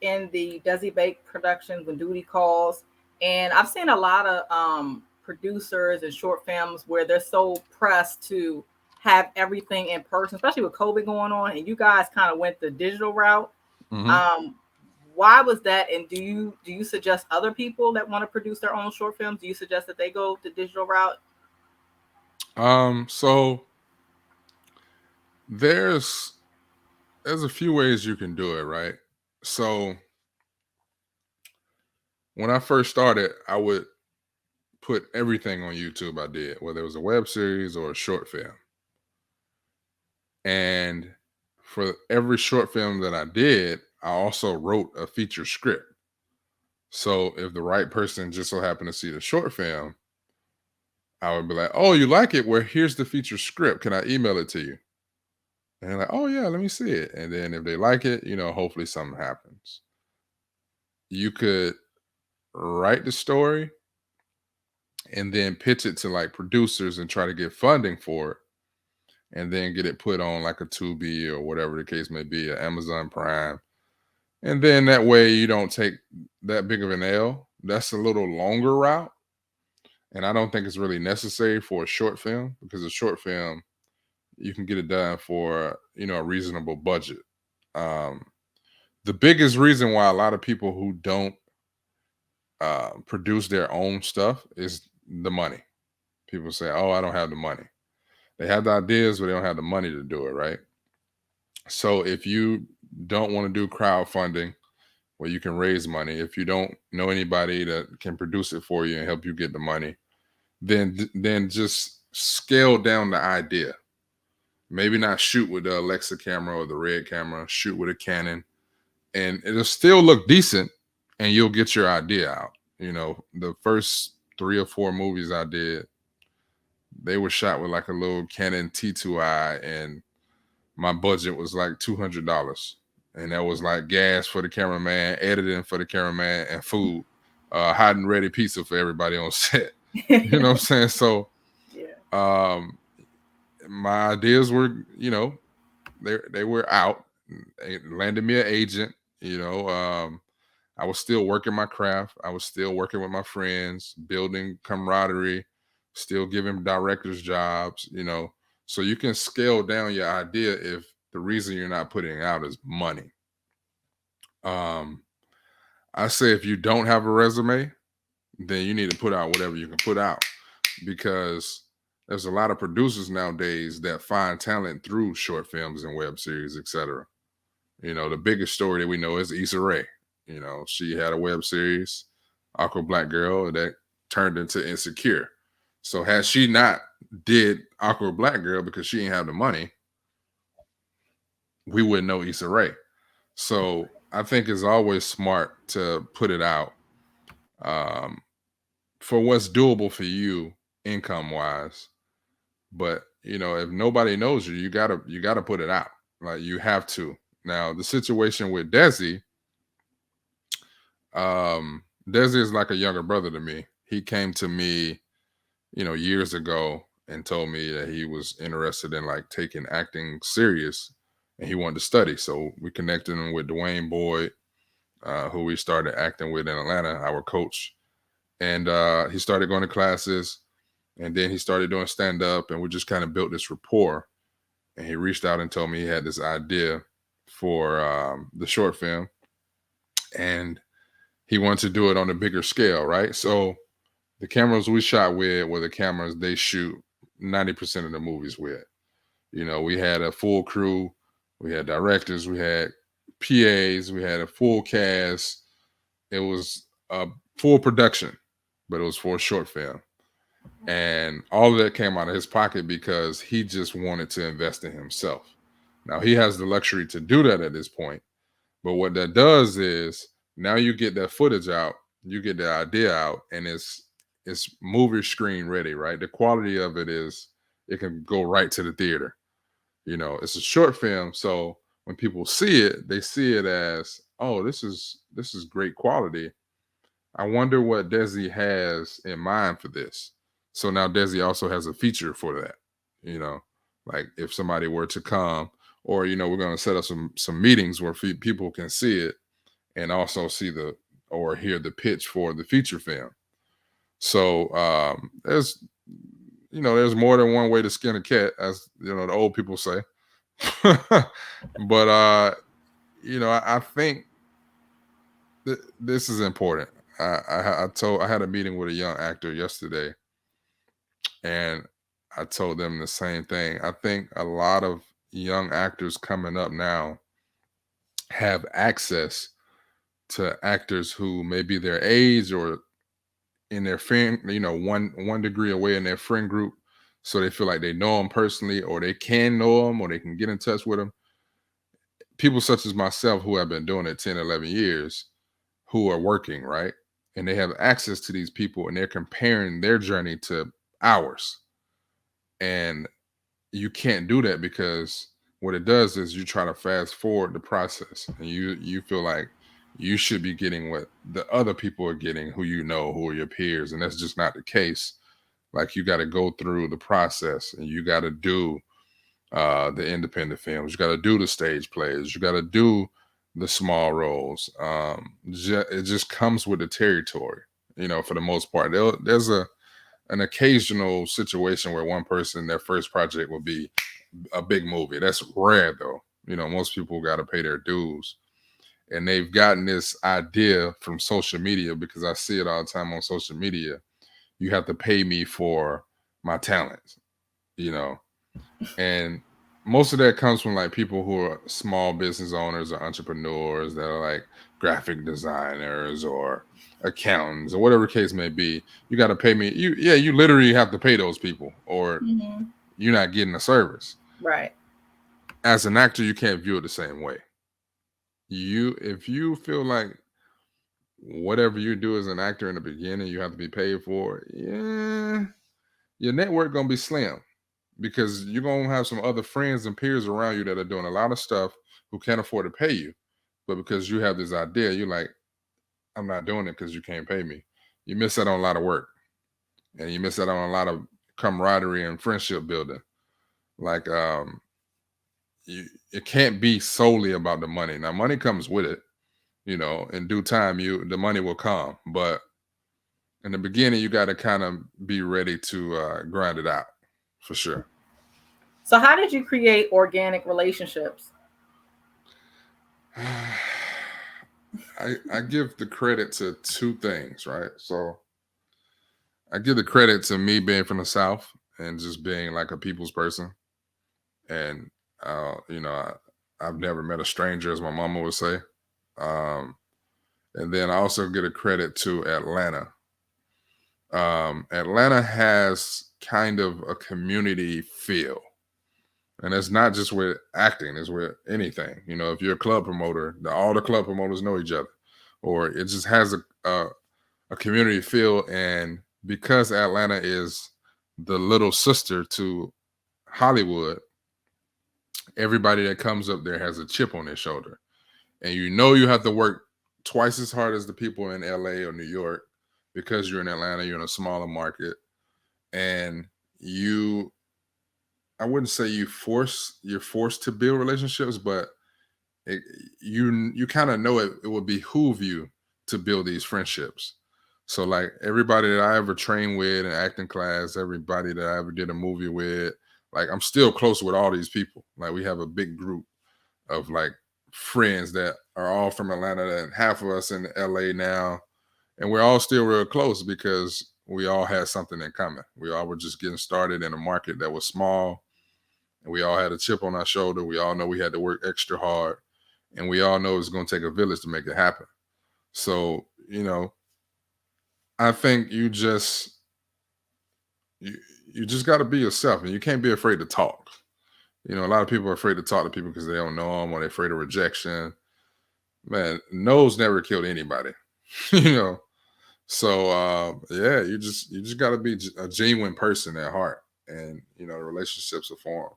in the Desi Banks Production when duty calls, and I've seen a lot of producers and short films where they're so pressed to have everything in person, especially with COVID going on, and you guys kind of went the digital route. Mm-hmm. Um, why was that? And do you suggest other people that want to produce their own short films? Do you suggest that they go the digital route? So there's a few ways you can do it, right? So when I first started, I would put everything on YouTube I did, whether it was a web series or a short film. And for every short film that I did, I also wrote a feature script. So if the right person just so happened to see the short film, I would be like, "Oh, you like it? Well, here's the feature script. Can I email it to you?" And they're like, "Oh yeah, let me see it." And then if they like it, hopefully something happens. You could write the story and then pitch it to like producers and try to get funding for it, and then get it put on like a Tubi or whatever the case may be, a Amazon Prime. And then that way you don't take that big of an L. That's a little longer route. And I don't think it's really necessary for a short film, because a short film, you can get it done for, a reasonable budget. Um, the biggest reason why a lot of people who don't produce their own stuff is the money. People say, "Oh, I don't have the money." They have the ideas, but they don't have the money to do it, right? So if you don't want to do crowdfunding where you can raise money, if you don't know anybody that can produce it for you and help you get the money, then just scale down the idea. Maybe not shoot with the Alexa camera or the Red camera, shoot with a Canon, and it'll still look decent, and you'll get your idea out. The first 3 or 4 movies I did, they were shot with like a little Canon T2i, and my budget was like $200. And that was like gas for the cameraman, editing for the cameraman, and food, hot and ready pizza for everybody on set. You know what I'm saying? So Yeah. my ideas were, they were out. It landed me an agent. I was still working my craft. I was still working with my friends, building camaraderie, still giving directors jobs. So you can scale down your idea if the reason you're not putting it out is money. I say if you don't have a resume, then you need to put out whatever you can put out, because there's a lot of producers nowadays that find talent through short films and web series, etc. The biggest story that we know is Issa Rae. She had a web series, Awkward Black Girl, that turned into Insecure. So had she not did Awkward Black Girl because she didn't have the money, we wouldn't know Issa Rae. So I think it's always smart to put it out for what's doable for you income wise. But if nobody knows you, you gotta put it out. Like, you have to. Now the situation with Desi is like a younger brother to me. He came to me, years ago, and told me that he was interested in like taking acting serious, and he wanted to study. So we connected him with Dwayne Boyd, who we started acting with in Atlanta, our coach. And he started going to classes, and then he started doing stand up, and we just kind of built this rapport. And he reached out and told me he had this idea for the short film, and he wanted to do it on a bigger scale, right? So the cameras we shot with were the cameras they shoot 90% of the movies with. We had a full crew, we had directors, we had PAs, we had a full cast. It was a full production, but it was for a short film. And all of that came out of his pocket because he just wanted to invest in himself. Now he has the luxury to do that at this point. But what that does is, now you get that footage out, you get the idea out, and it's movie screen ready, right? The quality of it is, it can go right to the theater. It's a short film, so when people see it, they see it as, "Oh, this is great quality. I wonder what Desi has in mind for this." So now Desi also has a feature for that. Like if somebody were to come, or we're going to set up some meetings where people can see it, and also see or hear the pitch for the feature film. So there's more than one way to skin a cat, as the old people say. But I think this is important. I had a meeting with a young actor yesterday, and I told them the same thing. I think a lot of young actors coming up now have access to actors who may be their age or in their friend, one degree away in their friend group, so they feel like they know them personally, or they can know them, or they can get in touch with them. People such as myself who have been doing it 10, 11 years, who are working, right? And they have access to these people, and they're comparing their journey to ours. And you can't do that, because what it does is you try to fast forward the process, and you feel like you should be getting what the other people are getting, who who are your peers, and that's just not the case. Like, you got to go through the process, and you got to do the independent films, you got to do the stage plays, you got to do the small roles. It just comes with the territory, for the most part. There's an occasional situation where one person, their first project will be a big movie. That's rare, though. Most people got to pay their dues, and they've gotten this idea from social media, because I see it all the time on social media. You have to pay me for my talents, and most of that comes from like people who are small business owners or entrepreneurs that are like graphic designers or accountants or whatever the case may be. You got to pay me. You literally have to pay those people, or you're not getting a service. Right. As an actor, you can't view it the same way. If you feel like whatever you do as an actor in the beginning, you have to be paid for, yeah, your network gonna be slim, because you're gonna have some other friends and peers around you that are doing a lot of stuff who can't afford to pay you. But because you have this idea, you're like, I'm not doing it because you can't pay me. You miss out on a lot of work, and you miss out on a lot of camaraderie and friendship building. Like, it can't be solely about the money. Now, money comes with it. In due time, the money will come. But in the beginning, you got to kind of be ready to grind it out, for sure. So how did you create organic relationships? I give the credit to two things, right? So I give the credit to me being from the South and just being like a people's person. And, I've never met a stranger, as my mama would say. And then I also give a credit to Atlanta. Atlanta has kind of a community feel. And it's not just with acting, it's with anything. If you're a club promoter, all the club promoters know each other. Or it just has a community feel. And because Atlanta is the little sister to Hollywood, everybody that comes up there has a chip on their shoulder. And you have to work twice as hard as the people in LA or New York, because you're in Atlanta, you're in a smaller market. And I wouldn't say you're forced to build relationships, but you kind of know it would behoove you to build these friendships. So like everybody that I ever trained with in acting class, everybody that I ever did a movie with, like I'm still close with all these people. Like we have a big group of like friends that are all from Atlanta, and half of us in LA now, and we're all still real close because we all had something in common. We all were just getting started in a market that was small, and we all had a chip on our shoulder. We all know we had to work extra hard, and we all know it's going to take a village to make it happen. So, I think you just got to be yourself, and you can't be afraid to talk. A lot of people are afraid to talk to people because they don't know them, or they're afraid of rejection. Man, no's never killed anybody, So yeah, you just got to be a genuine person at heart, and the relationships will form.